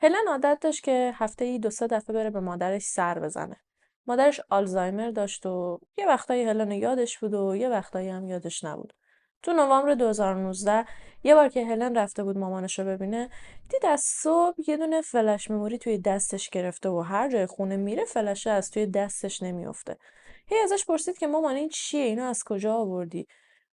هلن عادت داشت که هفته‌ای 2-3 دفعه بره به مادرش سر بزنه. مادرش آلزایمر داشت و یه وقتایی هلن یادش بود و یه وقتایی هم یادش نبود. تو نوامبر 2019 یه بار که هلن رفته بود مامانش رو ببینه، دید از صبح یه دونه فلش مموری توی دستش گرفته و هر جای خونه میره فلشه از توی دستش نمیافته. هی ازش پرسید که مامان این چیه؟ اینو از کجا آوردی؟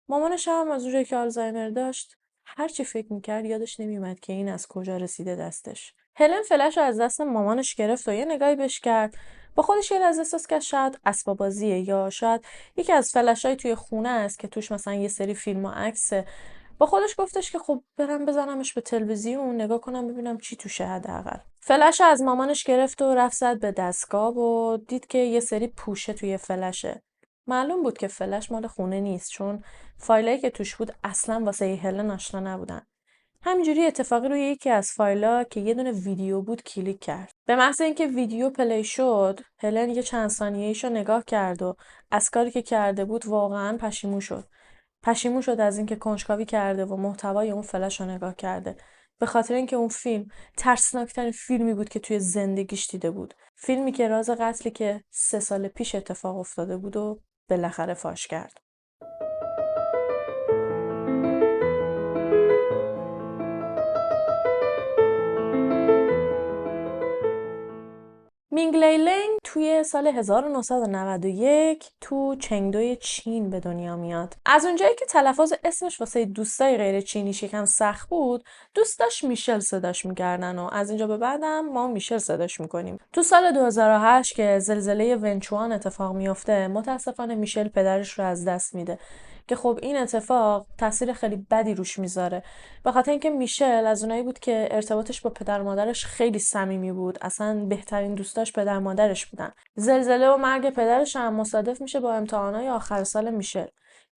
مامانش هم از اونجایی که آلزایمر داشت هر چی فکر میکرد یادش نمیومد که این از کجا رسیده دستش. هلن فلش رو از دست مامانش گرفت و یه نگاهی بهش کرد. با خودش یه لحظه احساس کرد شاید اسباب بازیه یا شاید یکی از فلشای توی خونه است که توش مثلا یه سری فیلم و عکسه. با خودش گفتش که خب برم بزنمش به تلویزیون نگاه کنم ببینم چی توشه حداقل. فلش از مامانش گرفت و رفت زد به دستگاه و دید که یه سری پوشه توی فلشه. معلوم بود که فلش مال خونه نیست چون فایلایی که توش بود اصلا واسه هلن آشنا نبودن. همینجوری اتفاقی روی یکی از فایلا که یه دونه ویدیو بود کلیک کرد. به محض اینکه ویدیو پلی شد، هلن یه چند ثانیه‌ایشو نگاه کرد و از کاری که کرده بود واقعا پشیمون شد. پشیمون شد از اینکه کنجکاوی کرده و محتوای اون فلش رو نگاه کرده. به خاطر اینکه اون فیلم ترسناکترین فیلمی بود که توی زندگیش دیده بود. فیلمی که راز قتلی که 3 سال پیش اتفاق افتاده بود و بالاخره فاش کرد. مینگ لیلنگ توی سال 1991 تو چنگدوی چین به دنیا میاد. از اونجایی که تلفظ اسمش واسه دوستای غیر چینیش یکم سخت بود، دوستاش میشل صداش میکردن و از اینجا به بعدم ما میشل صداش میکنیم. تو سال 2008 که زلزله ونچوان اتفاق میفته، متاسفانه میشل پدرش رو از دست میده که خب این اتفاق تاثیر خیلی بدی روش میذاره. به خاطر اینکه میشل از اونایی بود که ارتباطش با پدر مادرش خیلی صمیمی بود. اصلا بهترین دوستاش پدر مادرش بودن. زلزله و مرگ پدرش هم مصادف میشه با امتحانات آخر سال میشل.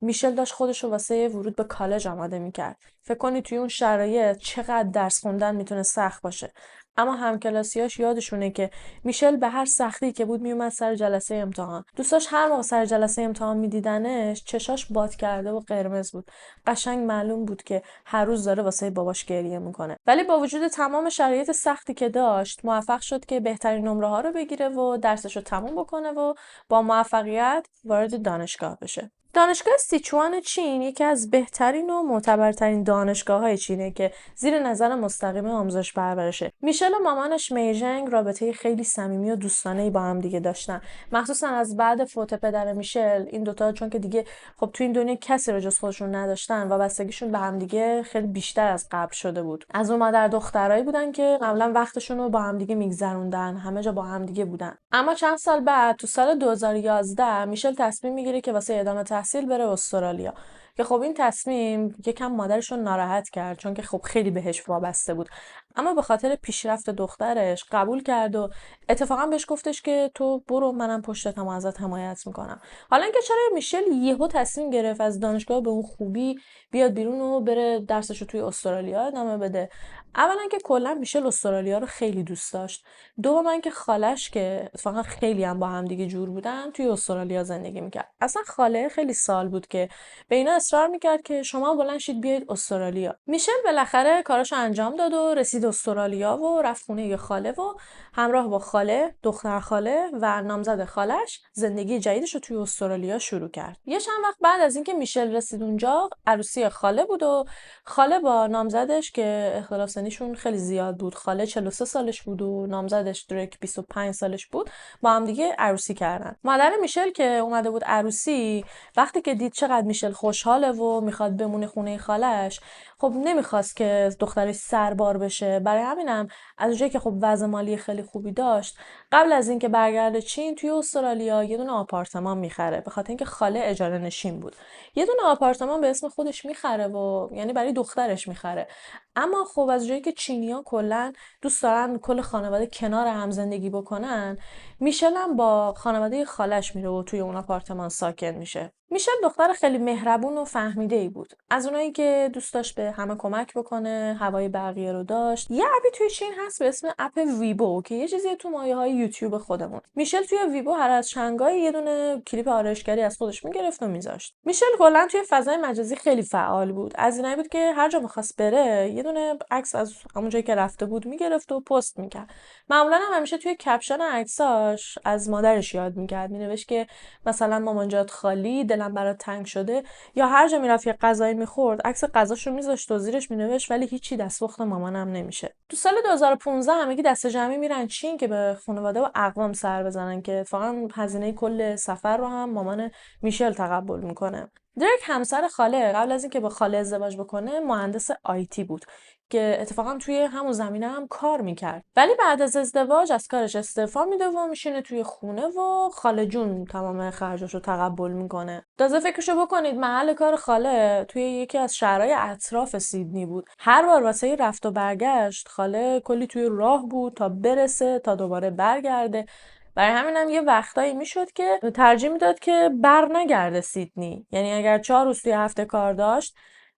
میشل داشت خودش رو واسه ورود به کالج آماده میکرد. فکر کنی توی اون شرایط چقدر درس خوندن میتونه سخت باشه. اما همکلاسیاش یادشونه که میشل به هر سختی که بود میومد سر جلسه امتحان. دوستاش هر موقع سر جلسه امتحان میدیدنش چشاش باد کرده و قرمز بود. قشنگ معلوم بود که هر روز داره واسه باباش گریه میکنه. ولی با وجود تمام شرایط سختی که داشت موفق شد که بهترین نمره ها رو بگیره و درسش رو تموم بکنه و با موفقیت وارد دانشگاه بشه. دانشگاه سیچوان چین یکی از بهترین و معتبرترین دانشگاه‌های چینه که زیر نظر مستقیم آموزش پرورشه. میشل و مامانش میژنگ رابطه خیلی صمیمی و دوستانه‌ای با هم دیگه داشتن. مخصوصا از بعد فوت پدر میشل این دوتا چون که دیگه خب تو این دنیا کسی رو جز خودشون نداشتن وابستگیشون به هم دیگه خیلی بیشتر از قبل شده بود. از اون مادر دخترایی بودن که قبلا وقتشون رو با هم دیگه میگذروندن، همه جا با هم دیگه بودن. اما چند سال بعد تو سال 2011 میشل تصمیم میگیره که واسه ادامه تحصیل بره استرالیا. که خب این تصمیم یکم مادرش رو ناراحت کرد چون که خب خیلی بهش وابسته بود. اما به خاطر پیشرفت دخترش قبول کرد و اتفاقا بهش گفتش که تو برو منم پشتتم و ازت حمایت میکنم. حالا اینکه چرا میشل یهو تصمیم گرفت از دانشگاه به اون خوبی بیاد بیرون و بره درسش رو توی استرالیا ادامه بده. اولا که کلا میشل استرالیا رو خیلی دوست داشت. دوما که خالش که اتفاقا خیلی هم با هم دیگه جور بودن توی استرالیا زندگی میکرد. اصلا خاله خیلی سال بود که به اینا اصرار میکرد که شما بلند شید بیاید استرالیا. میشل بالاخره کاراشو انجام داد و رسید استرالیا و رفت خونه یه خاله و همراه با خاله، دختر خاله و نامزد خالش زندگی جدیدش رو توی استرالیا شروع کرد. یه چند وقت بعد از اینکه میشل رسید اونجا عروسی خاله بود و خاله با نامزدش که اختلاف سنیشون خیلی زیاد بود. خاله 43 سالش بود و نامزدش دریک 25 سالش بود. با هم دیگه عروسی کردن. مادر میشل که اومده بود عروسی وقتی که دید چقدر میشل خوشحاله و میخواد بمونه خونه خالش، خب نمیخواست که دخترش سربار بشه. برای همینم از اونجایی که خب وضع مالی خیلی خوبی داشت قبل از اینکه برگرده چین توی استرالیا یه دونه آپارتمان میخره به خاطر اینکه خاله اجاره نشین بود. یه دونه آپارتمان به اسم خودش میخره و یعنی برای دخترش میخره. اما خب از جایی که چینی‌ها کلا دوست دارن کل خانواده کنار هم زندگی بکنن، میشل هم با خانواده خالش میره و توی اون آپارتمان ساکن میشه. میشل دختر خیلی مهربون و فهمیده‌ای بود. از اونایی که دوست داشت به همه کمک بکنه، هوای بقیه رو داشت. یه اپی توی چین هست به اسم اپ ویبو که یه چیزی تو مایه‌های یوتیوب خودمون. میشل توی ویبو هر از چنگای یه دونه کلیپ آرایشگری از خودش میگرفت و میذاشت. میشل کلا توی فضای مجازی خیلی فعال بود. از اینایی بود که هر جا می‌خواست بره یه دونه عکس از همون جایی که رفته بود میگرفت و پست میکرد. معمولا هم همیشه توی کپشن عکساش از مادرش یاد میکرد، مینوشت که مثلا مامان جات خالی، دلم برات تنگ شده، یا هر جا میرفت یه غذایی میخورد عکس غذاشو میذاشت و زیرش مینوشت ولی هیچی دستپخت مامانم نمیشه. تو سال 2015 همگی دست جمعی میرن چین که به خانواده و اقوام سر بزنن که اتفاقا هزینه کل سفر رو هم مامان میشل تقبل میکنه. درک همسر خاله قبل از اینکه با خاله ازدواج بکنه مهندس آیتی بود که اتفاقا توی همون زمینه هم کار میکرد، ولی بعد از ازدواج از کارش استعفا میده و میشینه توی خونه و خاله جون تمام خرجاشو تقبل میکنه. تازه فکرشو بکنید محل کار خاله توی یکی از شهرهای اطراف سیدنی بود. هر بار واسه رفت و برگشت خاله کلی توی راه بود تا برسه تا دوباره برگرده. برای همینم یه وقتایی میشد که ترجیح میداد که بر نگرده سیدنی، یعنی اگر 4 روز توی هفته کار داشت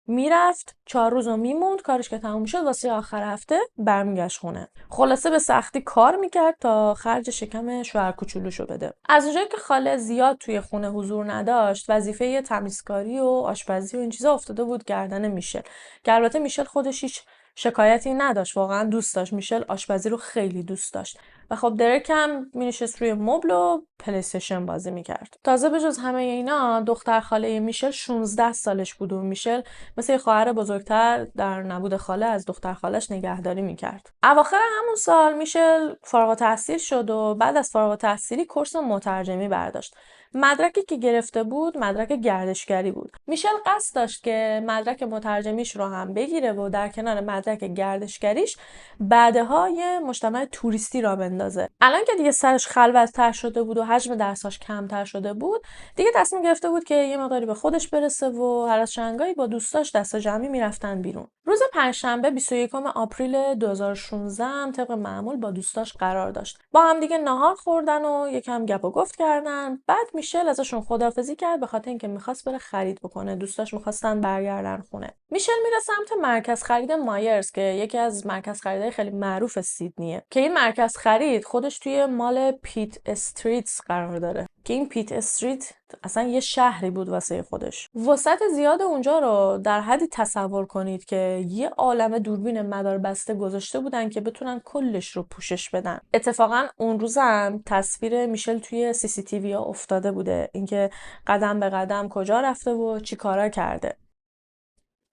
میرفت 4 روز رو میموند، کارش که تموم شد واسه آخر هفته برمیگشت خونه. خلاصه به سختی کار میکرد تا خرج شکم شوهر کوچولوشو بده. از اونجایی که خاله زیاد توی خونه حضور نداشت وظیفه تمیزکاری و آشپزی و این چیزا افتاده بود گردن میشل، که البته میشل خودش هیچ شکایتی نداشت، واقعا دوست داشت، میشل آشپزی رو خیلی دوست داشت و خب درک هم مینشست روی مبل و پلی استیشن بازی میکرد. تازه به جز همه اینا دختر خاله میشل 16 سالش بود و میشل مثل خواهر بزرگتر در نبود خاله از دختر خالش نگهداری میکرد. اواخر همون سال میشل فارغ التحصیل شد و بعد از فارغ التحصیلی کورس مترجمی برداشت. مدرکی که گرفته بود مدرک گردشگری بود. میشل قصد داشت که مدرک مترجمیش رو هم بگیره و در کنار مدرک گردشگریش بعدها یه مجتمع توریستی را بندازه. الان که دیگه سرش خلوت‌تر شده بود و حجم درساش کمتر شده بود، دیگه تصمیم گرفته بود که یه مقداری به خودش برسه و هر از شنگایی با دوستاش دست جمعی میرفتن بیرون. روز پنجشنبه 21 آپریل 2016 هم طبق معمول با دوستاش قرار داشت. با هم دیگه ناهار خوردن و یکم گپ و گفت کردن. بعد میشل ازشون خداحافظی کرد به خاطر اینکه میخواست بره خرید بکنه. دوستاش میخواستن برگردن خونه. میشل میره سمت مرکز خرید مایرز که یکی از مرکز خریدای خیلی معروف سیدنیه، که این مرکز خرید خودش توی مال پیت استریتس قرار داره، که این پیت استریت اصلا یه شهری بود واسه خودش. وسعت زیاد اونجا رو در حدی تصور کنید که یه عالمه دوربین مداربسته گذاشته بودن که بتونن کلش رو پوشش بدن. اتفاقا اون روزم تصویر میشل توی سی سی تی وی ها افتاده بوده، اینکه قدم به قدم کجا رفته و چی کارا کرده.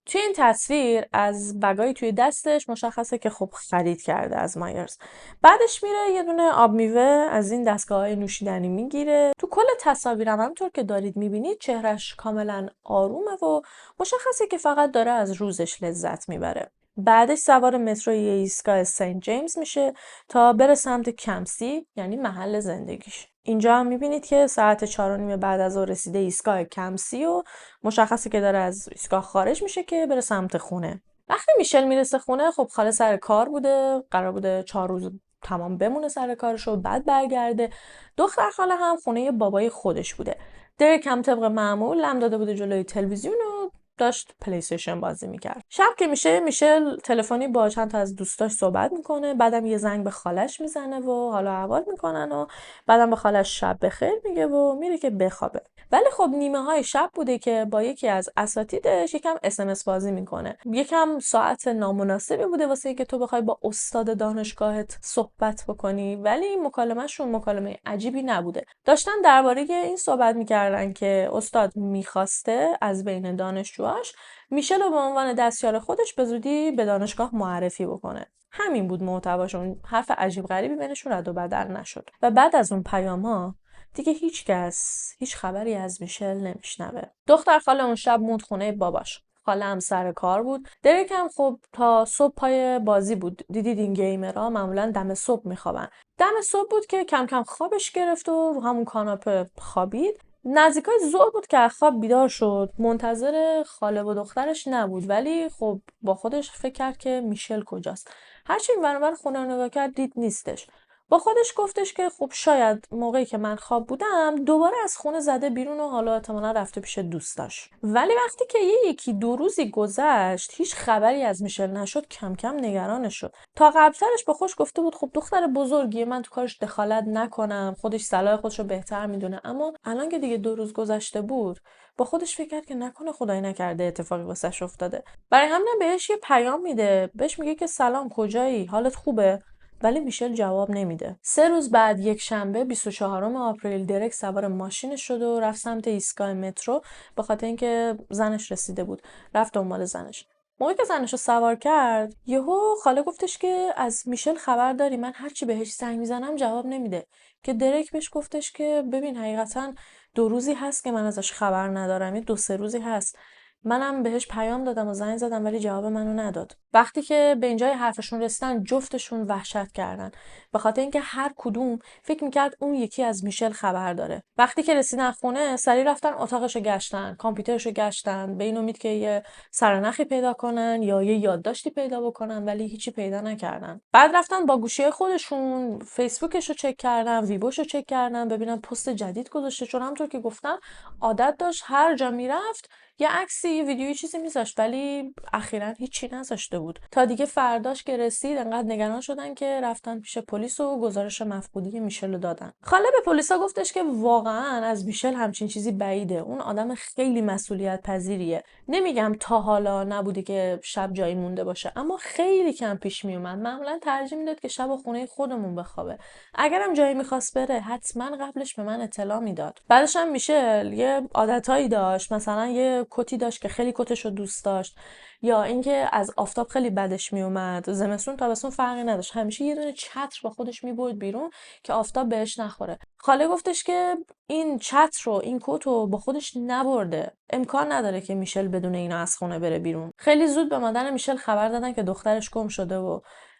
توی این تصویر از بگای توی دستش مشخصه که خب خرید کرده از مایرز. بعدش میره یه دونه آب میوه از این دستگاه‌های نوشیدنی میگیره. تو کل تصاویرم همونطور که دارید میبینید چهرش کاملا آرومه و مشخصه که فقط داره از روزش لذت میبره. بعدش سوار مترو یه ایستگاه سنت جیمز میشه تا بره سمت کمسی، یعنی محل زندگیش. اینجا هم میبینید که ساعت 4:30 بعد از ظهر رسیده ایستگاه کمسی و مشخصه که داره از ایستگاه خارج میشه که بره سمت خونه. وقتی میشل میرسه خونه خب خاله سر کار بوده، قرار بوده 4 روز تمام بمونه سر کارش و بعد برگرده. دختر خاله هم خونه بابای خودش بوده. درک هم طبق معمول لم داده بوده جلوی تلویزیون و داشت پلی استیشن بازی میکرد. شب که میشه میشل تلفنی با چند تا از دوستاش صحبت میکنه، بعدم یه زنگ به خالش میزنه و حالا احوال میکنن و بعدم به خالش شب بخیر میگه و میره که بخوابه. ولی خب نیمه های شب بوده که با یکی از اساتیدش یکم اس بازی میکنه. یکم ساعت نامناسبی بوده واسه اینکه تو بخوای با استاد دانشگاهت صحبت بکنی، ولی مکالمهشون مکالمه عجیبی نبوده. داشتن درباره این صحبت میکردن که استاد میخواسته از بین دانشجوهاش میشل رو به عنوان دستیار خودش به زودی به دانشگاه معرفی بکنه. همین بود محتواشون. حرف عجیب غریبی بینشون رد و بدل نشد. و بعد از اون پیام‌ها دیگه هیچ خبری از میشل نمیشنوه. دختر خاله اون شب موند خونه باباش. خاله هم سر کار بود. درک هم خب تا صبح پای بازی بود. دیدید این گیمرها معمولا دم صبح میخوابن. دم صبح بود که کم کم خوابش گرفت و رو همون کاناپه خوابید. نزدیکای ظهر بود که از خواب بیدار شد. منتظر خاله و دخترش نبود، ولی خب با خودش فکر کرد که میشل کجاست. هرچی این ور اون ور خونه رو نگاه کرد دید نیستش. با خودش گفتش که خب شاید موقعی که من خواب بودم دوباره از خونه زده بیرون و حالا احتمالاً رفته پیش دوستاش. ولی وقتی که یکی دو روزی گذشت هیچ خبری از میشل نشد، کم کم نگرانش شد. تا قبلترش با خودش گفته بود خب دختر بزرگیه، من تو کارش دخالت نکنم، خودش صلاح خودش رو بهتر میدونه. اما الان که دیگه 2 روز گذشته بود با خودش فکر کرد که نکنه خدای نکرده اتفاقی واسش افتاده. برای همین بهش یه پیام میده، بهش میگه که سلام، کجایی، حالت خوبه؟ ولی میشل جواب نمیده. 3 روز بعد، یک شنبه 24 آپریل، درک سوار ماشینش شد و رفت سمت ایستگاه مترو، به خاطر اینکه زنش رسیده بود. رفت دنبال زنش. موقعی که زنش رو سوار کرد یهو خاله گفتش که از میشل خبر داری؟ من هرچی بهش زنگ میزنم جواب نمیده. که درک بهش گفتش که ببین حقیقتا 2 روزی هست که من ازش خبر ندارم، یه 2-3 روزی هست، منم بهش پیام دادم و زنگ زدم ولی جواب منو نداد. وقتی که به اینجای حرفشون رسیدن جفتشون وحشت کردن، به خاطر اینکه هر کدوم فکر میکرد اون یکی از میشل خبر داره. وقتی که رسیدن خونه سریع رفتن اتاقشو گشتن، کامپیوترشو گشتن، به این امید که یه سرنخی پیدا کنن یا یه یادداشتی پیدا بکنن، ولی هیچی پیدا نکردن. بعد رفتن با گوشی خودشون فیسبوکشو چک کردن، ویبوشو چک کردن ببینن پست جدید گذاشته، چون همونطور که گفتم عادت داشت هر جا میرفت یه عکسی، یه ویدیویی، چیزی میذاشت، ولی اخیراً هیچی نذاشته بود. تا دیگه فرداش که رسید انقدر نگران شدن که رفتن پیش پلیس و گزارش مفقودی میشل رو دادن. خاله به پلیسا گفتش که واقعاً از میشل همچین چیزی بعیده، اون آدم خیلی مسئولیت پذیریه. نمیگم تا حالا نبوده که شب جایی مونده باشه، اما خیلی کم پیش میومد. معمولاً ترجیح میداد که شب خونه خودمون بخوابه. اگرم جایی میخواست بره حتما قبلش به من اطلاع میداد. بعدش هم میشل یه عادتایی داشت، مثلا یه کتی داشت که خیلی کتش رو دوست داشت، یا اینکه از آفتاب خیلی بدش میومد. زمستون تابستون فرقی نداشت، همیشه یه دونه چتر با خودش میبرد بیرون که آفتاب بهش نخوره. خاله گفتش که این چتر رو، این کت رو با خودش نبرده، امکان نداره که میشل بدون اینا از خونه بره بیرون. خیلی زود به مادر میشل خبر دادن که دخترش گم شده و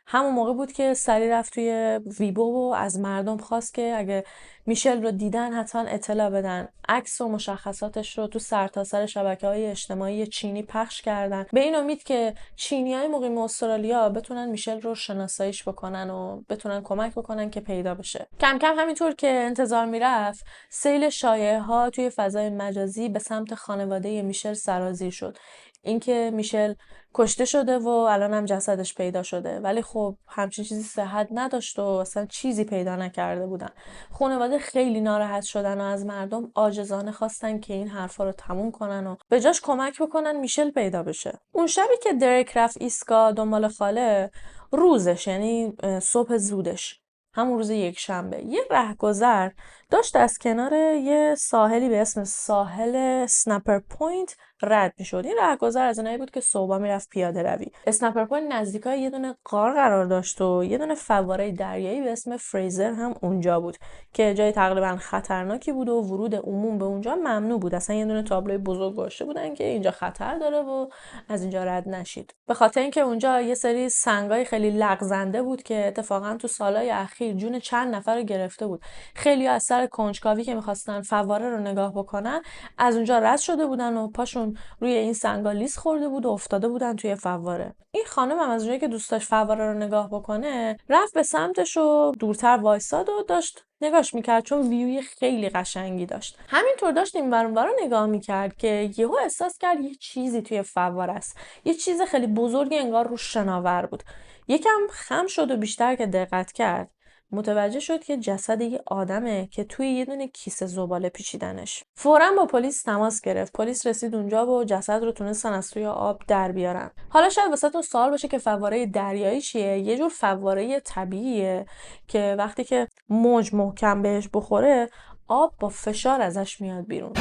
همون موقع بود که سریع رفت توی ویبو و از مردم خواست که اگه میشل رو دیدن حتما اطلاع بدن. عکس و مشخصاتش رو تو سرتاسر شبکه‌های اجتماعی چینی پخش کردن، به این امید که چینیای مقیم استرالیا بتونن میشل رو شناساییش بکنن و بتونن کمک بکنن که پیدا بشه. کم کم همینطور که انتظار میرفت سیل شایعه‌ها توی فضای مجازی به سمت خانواده میشل سرازیر شد. اینکه میشل کشته شده و الان هم جسدش پیدا شده، ولی خب همچین چیزی صحت نداشت و اصلا چیزی پیدا نکرده بودن. خانواده خیلی ناراحت شدن و از مردم عاجزانه خواستن که این حرفا رو تموم کنن و به جاش کمک بکنن میشل پیدا بشه. اون شبی که درک رفت ایستگاه دنبال خاله، روزش یعنی صبح زودش، همون روز یک شنبه، یه رهگذر داشت از کنار یه ساحلی به اسم ساحل اسنپر پوینت رد میشد. این رهگذر از اینایی بود که صبح میرفت پیاده روی. اسنپر پوینت نزدیکای یه دونه غار قرار داشت و یه دونه فواره دریایی به اسم فریزر هم اونجا بود که جای تقریبا خطرناکی بود و ورود عموم به اونجا ممنوع بود. اصلا یه دونه تابلوی بزرگ گذاشته بودن که اینجا خطر داره و از اینجا رد نشید. به خاطر اینکه اونجا یه سری سنگای خیلی لغزنده بود که اتفاقا تو سالهای اخیر جون چند نفر رو گرفته بود. خیلی از سر کنجکاوی که می‌خواستن فواره رو نگاه بکنن از اونجا رد شده بودن و پاشون روی این سنگا لیز خورده بود و افتاده بودن توی فواره. این خانم هم از اونجایی که دوست داشت فواره رو نگاه بکنه رفت به سمتش و دورتر وایساد و داشت نگاش میکرد، چون ویوی خیلی قشنگی داشت. همینطور داشت این ور اون ور رو نگاه میکرد که یهو احساس کرد یه چیزی توی فواره است، یه چیز خیلی بزرگی انگار رو شناور بود. یکم خم شد و بیشتر که دقت کرد متوجه شد که جسد یه آدمه که توی یه دونه کیسه زباله پیچیدنش. فوراً با پلیس تماس گرفت. پلیس رسید اونجا و جسد رو تونستن از توی آب در بیارن. حالا شاید واسهتون سوال باشه که فواره دریایی چیه؟ یه جور فواره طبیعیه که وقتی که موج محکم بهش بخوره آب با فشار ازش میاد بیرون.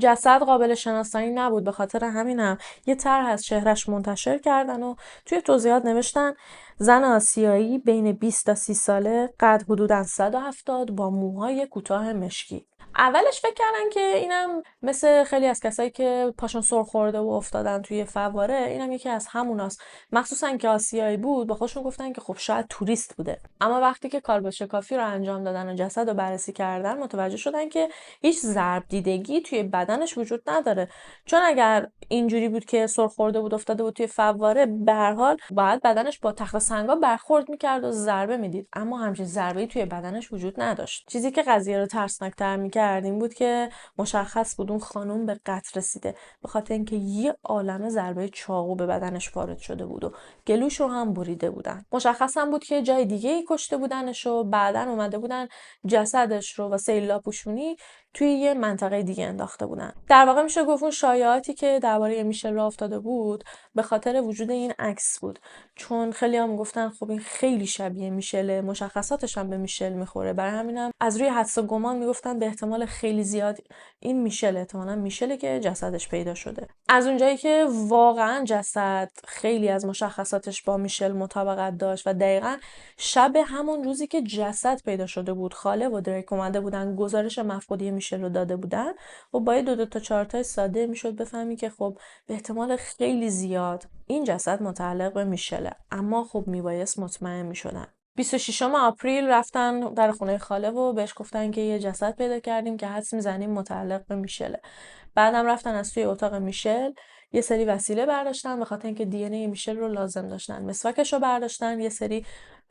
جسد قابل شناسایی نبود، به خاطر همینم یه طرح از چهرش منتشر کردن و توی توضیحات نوشتن زن آسیایی بین 20 تا 30 ساله، قد حدوداً 170، با موهای کوتاه مشکی. اولش فکر کردن که اینم مثل خیلی از کسایی که پاشون سر خورده و افتادن توی فواره، اینم یکی از هموناست. مخصوصا که آسیایی بود، با خودشون گفتن که خب شاید توریست بوده. اما وقتی که کالبدشکافی رو انجام دادن و جسد رو بررسی کردن، متوجه شدن که هیچ ضرب دیدگی توی بدنش وجود نداره. چون اگر اینجوری بود که سر خورده بود افتاده بود توی فواره، به هر حال باید بدنش با تخته سنگا برخورد میکرد و ضربه میدید، اما همچین ضربه‌ای توی بدنش وجود نداشت. چیزی که قضیه رو ترسناک‌تر میکرد این بود که مشخص بود اون خانم به قتل رسیده، به خاطر اینکه یه عالمه ضربه چاقو به بدنش وارد شده بود و گلوش رو هم بریده بودن. مشخص هم بود که جای دیگه ای کشته بودنش و بعدن اومده بودن جسدش رو واسه لاپوشونی توی یه منطقه دیگه انداخته بودن. در واقع میشه گفت اون شایعاتی که درباره میشل راه افتاده بود به خاطر وجود این عکس بود، چون خیلی هم گفتن خب این خیلی شبیه میشله، مشخصاتش هم به میشل میخوره، برای همینم از روی حدس و گمان میگفتن به احتمال خیلی زیاد این میشله، احتمالاً میشله که جسدش پیدا شده. از اونجایی که واقعا جسد خیلی از مشخصاتش با میشل مطابقت داشت و دقیقاً شب همون روزی که جسد پیدا شده بود، خاله و دریک اومده بودن گزارش مفقودی میشل رو داده بودن و با دو تا چارتای ساده میشد بفهمی که خب به احتمال خیلی زیاد این جسد متعلق به میشله. اما خب میبایست مطمئن میشدن. 26 آپریل رفتن در خونه خاله و بهش گفتن که یه جسد پیدا کردیم که حدس میزنیم متعلق به میشله. بعدم رفتن از توی اتاق میشل یه سری وسیله برداشتن، به خاطر اینکه دی ان ای میشل رو لازم داشتن. مسواکش رو برداشتن، یه سری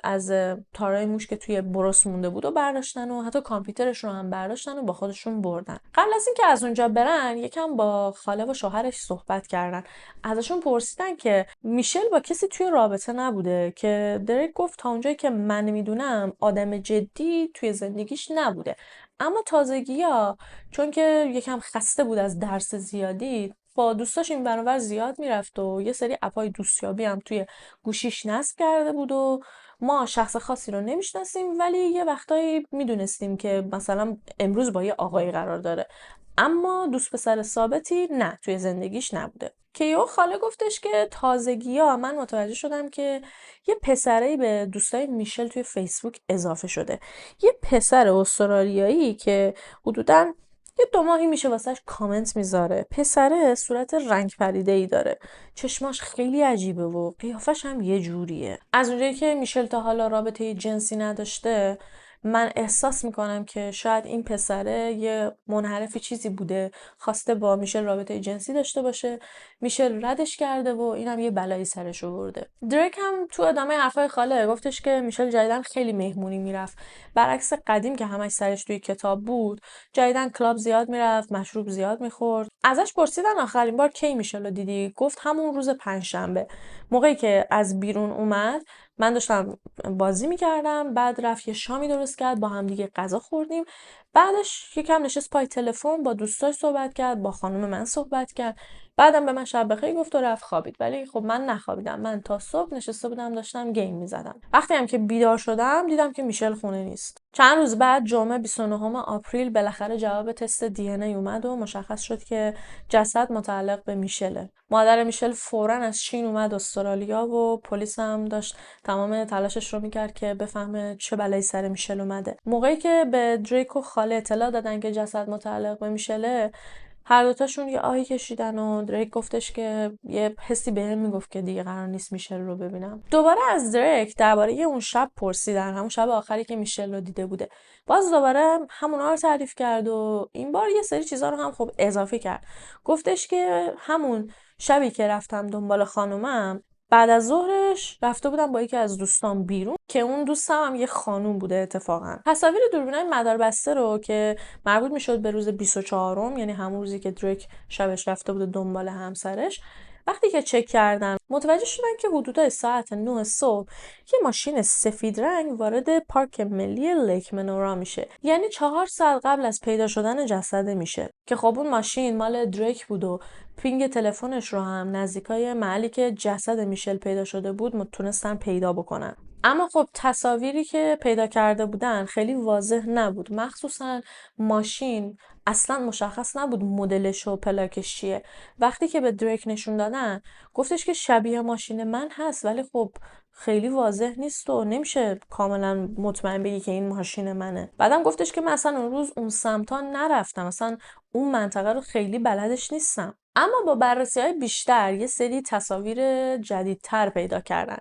از تارای موش که توی برس مونده بود و برداشتن و حتی کامپیوترش رو هم برداشتن و با خودشون بردن. قبل از اینکه از اونجا برن یکم با خاله و شوهرش صحبت کردن. ازشون پرسیدن که میشل با کسی توی رابطه نبوده، که دریک گفت تا اونجایی که من میدونم آدم جدی توی زندگیش نبوده. اما تازگی‌ها چون که یکم خسته بود از درس زیادی، با دوستاش این ور اون ور زیاد میرفت و یه سری اپای دوستیابی هم توی گوشیش نصب کرده بود و ما شخص خاصی رو نمیشناسیم، ولی یه وقتایی میدونستیم که مثلا امروز با یه آقایی قرار داره، اما دوست پسر ثابتی نه توی زندگیش نبوده. که یهو خاله گفتش که تازگی‌ها من متوجه شدم که یه پسرایی به دوستای میشل توی فیسبوک اضافه شده. یه پسر استرالیایی که حدوداً یه 2 ماهی میشه واسهش کامنت میذاره. پسره صورت رنگ پریده‌ای داره، چشماش خیلی عجیبه و قیافش هم یه جوریه. از اونجایی که میشل تا حالا رابطه جنسی نداشته، من احساس میکنم که شاید این پسره یه منحرفی چیزی بوده، خواسته با میشل رابطه جنسی داشته باشه، میشل ردش کرده و اینم یه بلایی سرش آورده. دریک هم تو ادامه حرفای خاله گفتش که میشل جدیدن خیلی مهمونی میرفت، برعکس قدیم که همش سرش توی کتاب بود. جدیدن کلاب زیاد میرفت، مشروب زیاد میخورد. ازش پرسیدن آخرین بار کی میشل رو دیدی؟ گفت همون روز پنجشنبه، موقعی که از بیرون اومد. من داشتم بازی میکردم، بعد رفت یه شامی درست کرد، با هم دیگه غذا خوردیم، بعدش یکم نشست پای تلفن با دوستاش صحبت کرد، با خانم من صحبت کرد، بعدم به من شب بخیر گفت و رفت خوابید. ولی خب من نخوابیدم، من تا صبح نشسته بودم داشتم گیم میزدم. وقتی هم که بیدار شدم دیدم که میشل خونه نیست. چند روز بعد جمعه 29 آپریل بالاخره جواب تست دی ان ای اومد و مشخص شد که جسد متعلق به میشله. مادر میشل فوراً از چین اومد استرالیا و پلیس هم داشت تمام تلاشش رو میکرد که بفهمه چه بلایی سر میشل اومده. موقعی که به دریک و خاله اطلاع دادن که جسد متعلق به میشله، هر دوتاشون یه آهی کشیدن و دریک گفتش که یه حسی بهم میگفت که دیگه قرار نیست میشل رو ببینم. دوباره از دریک درباره اون شب پرسیدن، همون شب آخری که میشل رو دیده بوده. باز دوباره همونا رو تعریف کرد و این بار یه سری چیزا رو هم خب اضافه کرد. گفتش که همون شبی که رفتم دنبال خانومم، بعد از ظهرش رفته بودم با یکی از دوستان بیرون که اون دوستم هم یه خانوم بوده اتفاقا. تصاویر دوربینای مداربسته رو که مربوط میشد به روز 24م، یعنی همون روزی که دریک شبش رفته بوده دنبال همسرش، وقتی که چک کردن متوجه شدن که حدودای ساعت 9 صبح یه ماشین سفید رنگ وارد پارک ملی لیک منورا میشه، یعنی 4 ساعت قبل از پیدا شدن جسد میشه. که خب اون ماشین مال دریک بود و پینگ تلفنش رو هم نزدیکای محلی که جسد میشل پیدا شده بود تونستن پیدا بکنن. اما خب تصاویری که پیدا کرده بودن خیلی واضح نبود، مخصوصا ماشین اصلا مشخص نبود مدلش و پلاکش چیه. وقتی که به دریک نشون دادن گفتش که شبیه ماشین من هست، ولی خب خیلی واضح نیست و نمیشه کاملا مطمئن بگی که این ماشین منه. بعدم گفتش که من اصلا اون روز اون سمتا نرفتم، اصلا اون منطقه رو خیلی بلدش نیستم. اما با بررسی‌های بیشتر یه سری تصاویر جدیدتر پیدا کردن.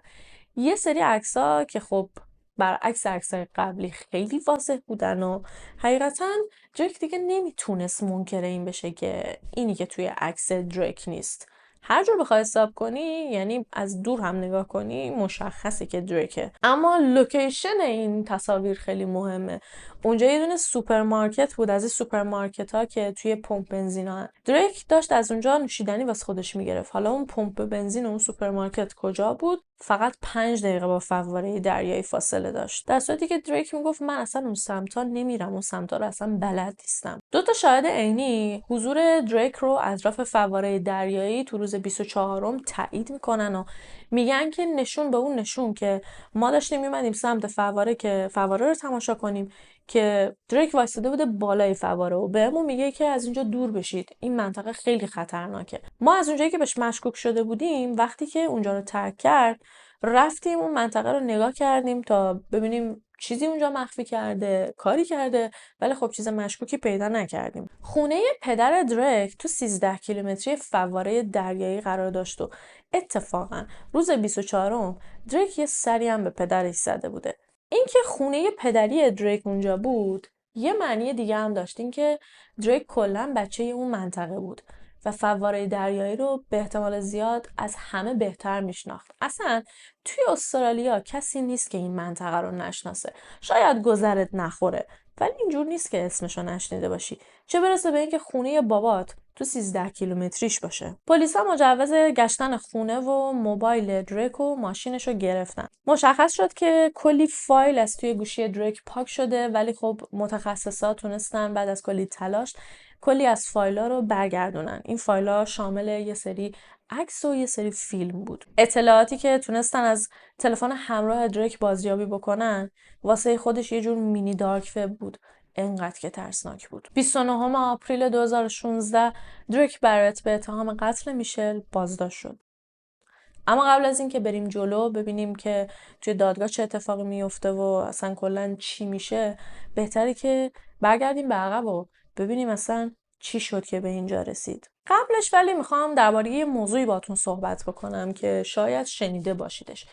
یه سری عکس‌ها که خب برعکس عکس‌های قبلی خیلی واضح بودن و حقیقتا دریک دیگه نمیتونست منکر این بشه که اینی که توی عکس دریک نیست. هر جور بخوای حساب کنی، یعنی از دور هم نگاه کنی، مشخصه که دریکه. اما لوکیشن این تصاویر خیلی مهمه. اونجا یه دونه سوپرمارکت بود، از این سوپرمارکت ها که توی پمپ بنزین ها. دریک داشت از اونجا نوشیدنی واسه خودش میگرفت. حالا اون پمپ بنزین و اون سوپرمارکت کجا بود؟ فقط 5 دقیقه با فواره دریایی فاصله داشت. در صورتی که دریک میگفت من اصلا اون سمتا نمیرم، اون سمتا رو اصلا بلد نیستم. دو تا شاهد عینی حضور دریک رو اطراف فواره دریایی تو روز 24م تایید میکنن و میگن که نشون به اون نشون که ما داشتیم میمدیم سمت فواره که فواره رو تماشا کنیم که دریک وایساده بوده بالای فواره و بهمون میگه که از اینجا دور بشید، این منطقه خیلی خطرناکه. ما از اونجایی که بهش مشکوک شده بودیم، وقتی که اونجا رو ترک کرد رفتیم اون منطقه رو نگاه کردیم تا ببینیم چیزی اونجا مخفی کرده، کاری کرده، ولی خب چیز مشکوکی پیدا نکردیم. خونه پدر دریک تو 13 کیلومتری فواره دریایی قرار داشت و اتفاقا روز 24م دریک یه سری هم به پدرش زده بوده. اینکه خونه پدری دریک اونجا بود یه معنی دیگه هم داشت، این که دریک کلا بچه اون منطقه بود و فواره دریایی رو به احتمال زیاد از همه بهتر میشناخت. اصلا توی استرالیا کسی نیست که این منطقه رو نشناسه. شاید گذرت نخوره، ولی اینجور نیست که اسمشو نشنیده باشی، چه برسه به اینکه خونه بابات تو 13 کیلومتریش باشه. پلیسا مجوز گشتن خونه و موبایل دریک و ماشینش رو گرفتن. مشخص شد که کلی فایل از توی گوشی دریک پاک شده، ولی خب متخصصا تونستن بعد از کلی تلاش کلی از فایل‌ها رو برگردونن. این فایل‌ها شامل یه سری عکس و یه سری فیلم بود. اطلاعاتی که تونستن از تلفن همراه دریک بازیابی بکنن واسه خودش یه جور مینی دارک وب بود، انقدر که ترسناک بود. 29 آپریل 2016 دریک برت به اتهام قتل میشل بازداشت شد. اما قبل از این که بریم جلو ببینیم که توی دادگاه چه اتفاقی میفته و اصلا کلا چی میشه، بهتره که برگردیم به عقب و ببینیم اصلا چی شد که به اینجا رسید. قبلش ولی میخوام درباره یه موضوعی باتون صحبت بکنم که شاید شنیده باشیدش.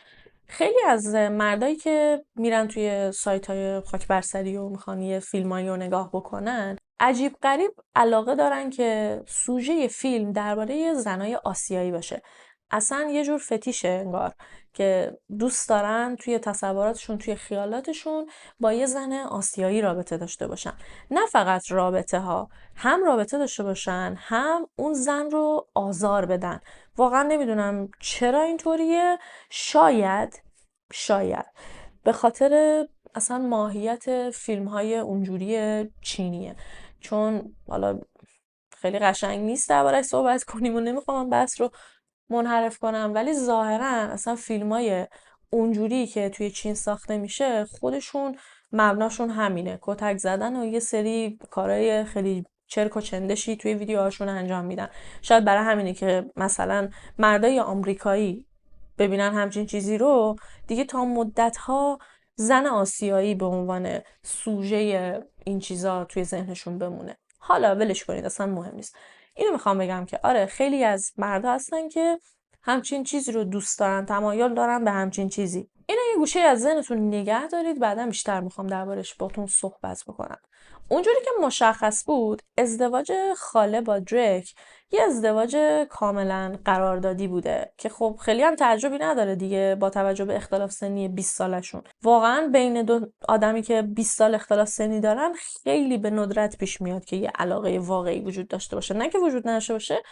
خیلی از مردایی که میرن توی سایت‌های خاک برسری و میخوان یه فیلمایی رو نگاه بکنن، عجیب غریب علاقه دارن که سوژه فیلم درباره زنای آسیایی باشه. اصلا یه جور فتیشه انگار که دوست دارن توی تصوراتشون، توی خیالاتشون با یه زن آسیایی رابطه داشته باشن. نه فقط رابطه ها، هم رابطه داشته باشن، هم اون زن رو آزار بدن. واقعا نمیدونم چرا اینطوریه. شاید به خاطر اصلا ماهیت فیلم های اونجوری چینیه. چون حالا خیلی قشنگ نیست درباره‌اش صحبت کنیم و نمیخوام بحث رو منحرف کنم، ولی ظاهرا اصلا فیلمای اونجوری که توی چین ساخته میشه خودشون مبناشون همینه، کتک زدن و یه سری کارهای خیلی چرک و چندشی توی ویدیوهاشون انجام میدن. شاید برای همینه که مثلا مردای آمریکایی ببینن همچین چیزی رو دیگه تا مدت‌ها زن آسیایی به عنوان سوژه این چیزا توی ذهنشون بمونه. حالا ولش کنید، اصلا مهم نیست. اینو میخوام بگم که آره خیلی از مردا هستن که همچین چیزی رو دوست دارن، تمایل دارن به همچین چیزی. اینو یه گوشه از ذهنتون نگه دارید، بعدا بیشتر میخوام دربارش باتون صحبت بکنم. اونجوری که مشخص بود ازدواج خاله با دریک یه ازدواج کاملا قراردادی بوده که خب خیلی هم تعجبی نداره دیگه با توجه به اختلاف سنی 20 سالشون. واقعا بین دو آدمی که 20 سال اختلاف سنی دارن خیلی به ندرت پیش میاد که یه علاقه واقعی وجود داشته باشه. نه که وجود نداشته باشه،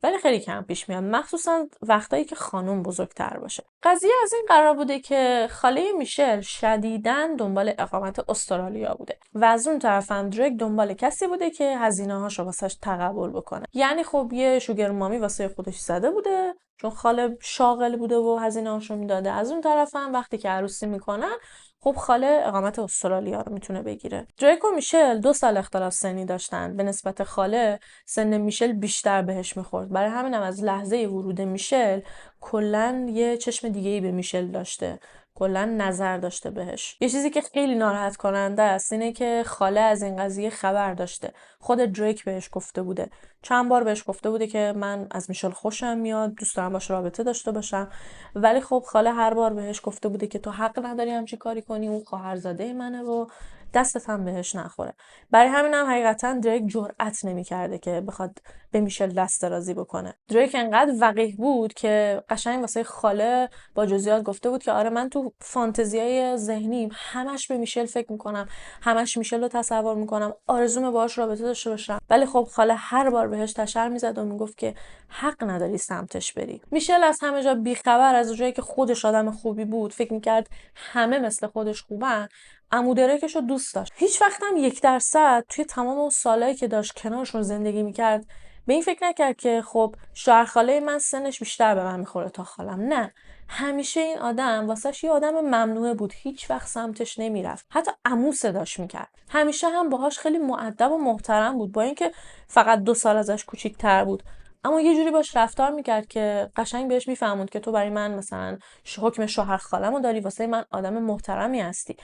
ولی خیلی کم پیش میاد، مخصوصا وقتایی که خانم بزرگتر باشه. قضیه از این قرار بوده که خاله میشل شدیداً دنبال اقامت استرالیا بوده و از اون طرف هم دریک دنبال کسی بوده که هزینه هاشو واسش تقبل بکنه. یعنی خب یه شوگر مامی واسه خودش زده بوده چون خاله شاغل بوده و هزینه‌هاشو میداده. از اون طرف هم وقتی که عروسی میکنن خب خاله اقامت استرالیا رو میتونه بگیره. دریک و میشل 2 سال اختلاف سنی داشتن. به نسبت خاله سن میشل بیشتر بهش میخورد. برای همینم از لحظه ورود میشل کلا یه چشم دیگه‌ای به میشل داشته. کلا نظر داشته بهش. یه چیزی که خیلی ناراحت کننده است اینه که خاله از این قضیه خبر داشته. خود دریک بهش گفته بوده. چند بار بهش گفته بوده که من از میشل خوشم میاد، دوست دارم باش رابطه داشته باشم، ولی خب خاله هر بار بهش گفته بوده که تو حق نداری همچی کاری کنی، اون خواهرزاده منه و دستت هم بهش نخوره. برای همین هم حقیقتا دریک جرئت نمی‌کرده که بخواد به میشل دست درازی بکنه. دریک انقدر وقیح بود که قشنگ واسه خاله با جزئیات گفته بود که آره من تو فانتزیای ذهنیم همش به میشل فکر میکنم، همش میشل رو تصور میکنم، آرزومه باهاش رابطه داشته باشم. ولی خب خاله هر بار بهش تشر میزد و میگفت که حق نداری سمتش بری. میشل از همه جا بیخبر، از جایی که خودش آدم خوبی بود، فکر میکرد همه مثل خودش خوبن، عمو دریکش رو دوست داشت. هیچ وقت هم 1% توی تمام اون سالایی که داشت کنارشون زندگی میکرد به این فکر نکرد که خب شوهر خاله من سنش بیشتر به من میخوره تا خالم. نه، همیشه این آدم واسش یه آدم ممنوعه بود، هیچ وقت سمتش نمیرفت، حتی عمو صداش میکرد. همیشه هم باهاش خیلی مؤدب و محترم بود، با اینکه فقط 2 سال ازش کوچیک‌تر بود، اما یه جوری باش رفتار میکرد که قشنگ بهش میفهموند که تو برای من مثلا حکم شوهر خاله‌مو داری، واسه من آدم محترمی هستی.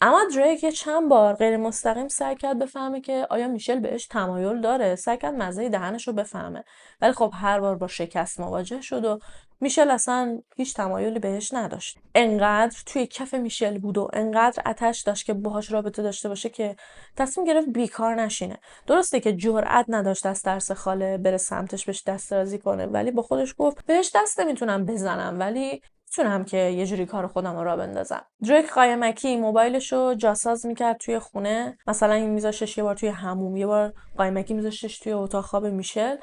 اما دریک یه چند بار غیر مستقیم سعی کرد بفهمه که آیا میشل بهش تمایل داره، سعی کرد مزه دهنش رو بفهمه، ولی خب هر بار با شکست مواجه شد و میشل اصلا هیچ تمایلی بهش نداشت. انقدر توی کف میشل بود و انقدر آتش داشت که باهاش رابطه داشته باشه که تصمیم گرفت بیکار نشینه. درسته که جرئت نداشت از ترس خاله بره سمتش بهش دست درازی کنه، ولی با خودش گفت بهش دست نمیتونم بزنم ولی میتونم که یه جوری کار خودم رو راه بندازم. دریک قایمکی موبایلشو جاساز میکرد توی خونه، مثلا این میذاشتش یه بار توی حموم، یه بار قایمکی میذاشتش توی اتاق خواب میشل،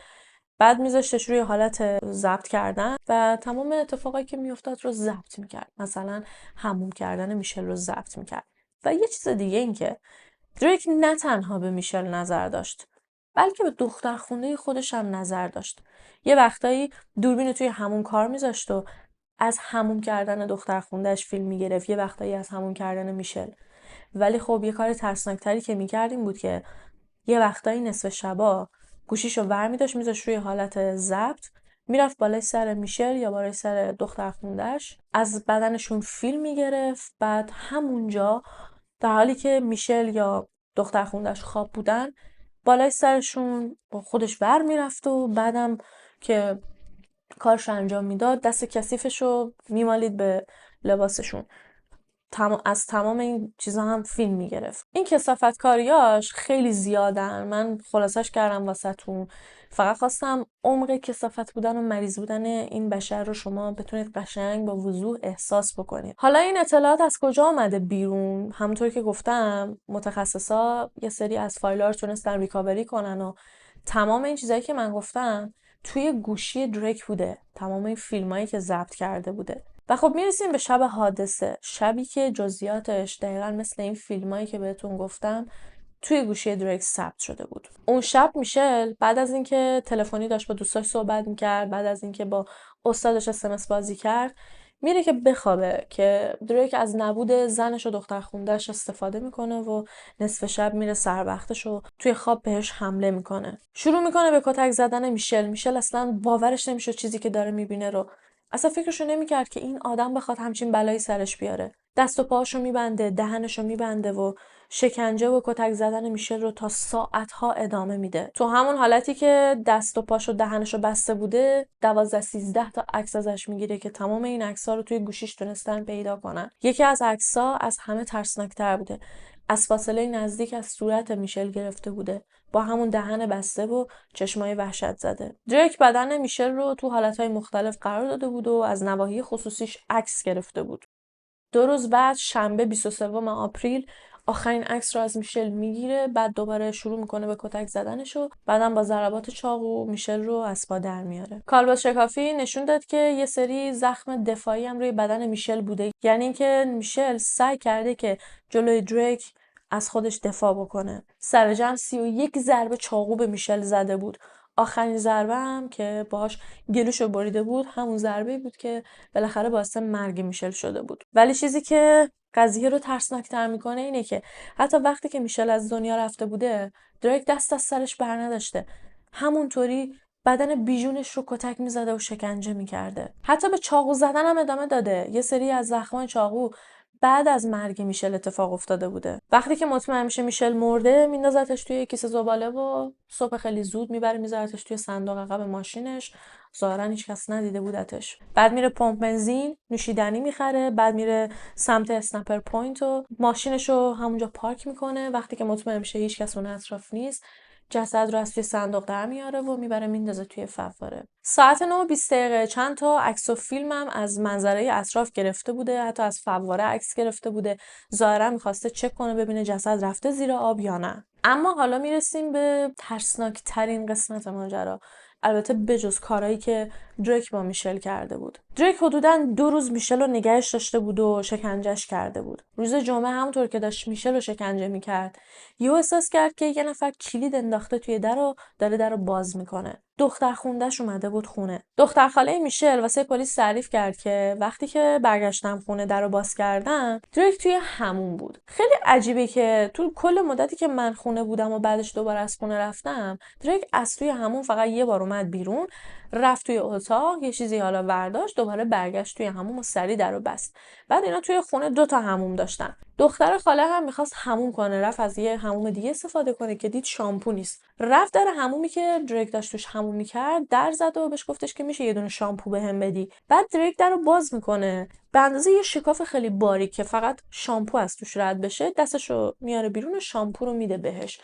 بعد میذاشتش روی حالت ضبط کردن و تمام اتفاقایی که میافتاد رو ضبط میکرد. مثلا حموم کردن میشل رو ضبط میکرد. و یه چیز دیگه این که دریک نه تنها به میشل نظر داشت، بلکه به دختر خونه خودش هم نظر داشت. یه وقتایی دوربین توی حموم کار میذاشت و از حموم کردن دختر خوندهش فیلم میگرفت، یه وقتایی از حموم کردن میشل. ولی خب یه کار ترسناکتری که میکرد این بود که یه وقتایی نصف شبا گوشیشو ور میداشت میذاشت روی حالت ضبط، میرفت بالای سر میشل یا بالای سر دختر خوندهش، از بدنشون فیلم میگرفت، بعد همونجا در حالی که میشل یا دختر خوندهش خواب بودن بالای سرشون با خودش ور میرفت و بعدم که کارش انجام میداد دست کثیفش رو میمالید به لباسشون. از تمام این چیزا هم فیلم میگرفت. این کثافتکاریاش خیلی زیادن، من خلاصش کردم واسهتون. فقط خواستم عمق کثافت بودن و مریض بودن این بشر رو شما بتونید قشنگ با وضوح احساس بکنید. حالا این اطلاعات از کجا آمده بیرون؟ همونطور که گفتم متخصصا یه سری از فایل‌ها رو تونستن ریکاوری کنن و تمام این چیزایی که من گفتم توی گوشی دریک بوده، تمام این فیلمایی که ضبط کرده بوده. و خب میرسیم به شب حادثه، شبی که جزئیاتش دقیقاً مثل این فیلمایی که بهتون گفتم توی گوشی دریک ثبت شده بود. اون شب میشل بعد از اینکه تلفنی داشت با دوستاش صحبت میکرد، بعد از اینکه با استادش اس بازی کرد، میره که بخوابه که دریک از نبود زنش و دختر خوندهش استفاده میکنه و نصف شب میره سر وقتش و توی خواب بهش حمله میکنه. شروع میکنه به کتک زدن میشل. میشل اصلا باورش نمیشه چیزی که داره میبینه رو. اصلا فکرشو نمیکرد که این آدم بخواد همچین بلایی سرش بیاره. دست و پاهاشو میبنده، دهنشو میبنده و شکنجه و کتک زدن میشل رو تا ساعتها ادامه میده. تو همون حالتی که دست و پاش و دهنشو بسته بوده 12-13 تا عکس ازش میگیره که تمام این عکس‌ها رو توی گوشیش تونستن پیدا کنن. یکی از عکس‌ها از همه ترسناک‌تر بوده. از فاصله نزدیک از صورت میشل گرفته بوده، با همون دهن بسته و چشمای وحشت زده. دریک بدن میشل رو تو حالتهای مختلف قرار داده بود و از نواحی خصوصیش عکس گرفته بود. 2 روز بعد شنبه 23 آپریل آخرین عکس رو از میشل میگیره، بعد دوباره شروع میکنه به کتک زدنش و بعدم با ضربات چاقو میشل رو از پا در میاره. کالبد شکافی نشون داد که یه سری زخم دفاعی هم روی بدن میشل بوده، یعنی اینکه میشل سعی کرده که جلوی دریک از خودش دفاع بکنه. سر جمع 31 ضربه چاقو به میشل زده بود. آخرین ضربه هم که باهاش گلوشو بریده بود همون ضربه‌ای بود که بالاخره باعث مرگ میشل شده بود. ولی چیزی که قضیه رو ترسناک‌تر میکنه اینه که حتی وقتی که میشل از دنیا رفته بوده، دریک دست از سرش بر نداشته. همونطوری بدن بیجونش رو کتک میزده و شکنجه میکرده. حتی به چاقو زدن هم ادامه داده. یه سری از زخمای چاقو بعد از مرگ میشل اتفاق افتاده بوده. وقتی که مطمئن میشه میشل مرده، میندازتش توی کیسه زباله و صبح خیلی زود میبره میذارتش توی صندوق عقب ماشینش. ظاهرا هیچ کس ندیده بودتش. بعد میره پمپ بنزین، نوشیدنی میخره، بعد میره سمت اسنپر پوینت و ماشینشو همونجا پارک میکنه. وقتی که مطمئن میشه هیچ کس اون اطراف نیست، جسد رو از توی صندوق در میاره و میبره میندازه توی فواره. ساعت 9:20 چند تا عکس و فیلم هم از منظره اطراف گرفته بوده، حتی از فواره عکس گرفته بوده. ظاهرا میخواسته چک کنه ببینه جسد رفته زیر آب یا نه. اما حالا میرسیم به ترسناک ترین قسمت ماجرا. البته بجز کارهایی که دریک با میشل کرده بود. دریک حدوداً 2 روز میشل رو نگهش داشته بود و شکنجهش کرده بود. روز جمعه همونطور که داشت میشل رو شکنجه میکرد، یهو احساس کرد که یه نفر کلید انداخته توی در و داره در رو باز میکنه. دختر خونده‌ش اومده بود خونه. دختر خاله میشل واسه پلیس تعریف کرد که وقتی که برگشتم خونه در رو باز کردم، دریک توی همون بود. خیلی عجیبه که تو کل مدتی که من خونه بودم و بعدش دوباره از خونه رفتم، دریک از توی همون فقط یه بار اومد بیرون، رفت توی اتاق یه چیزی حالا برداشت، دوباره برگشت توی همون و سری در رو بست. بعد اینا توی خونه 2 تا حموم داشتن. دختر خاله هم میخواست حموم کنه، رفت از یه حموم دیگه استفاده کنه که دید شامپو نیست. رفت در حمومی که دریک داشت توش حموم میکرد در زد و بهش گفتش که میشه یه دونه شامپو بهم بدی. بعد دریک در رو باز میکنه، به اندازه یه شکاف خیلی باریک که فقط شامپو از توش رد بشه، دستشو میاره بیرون و شامپو رو میده بهش.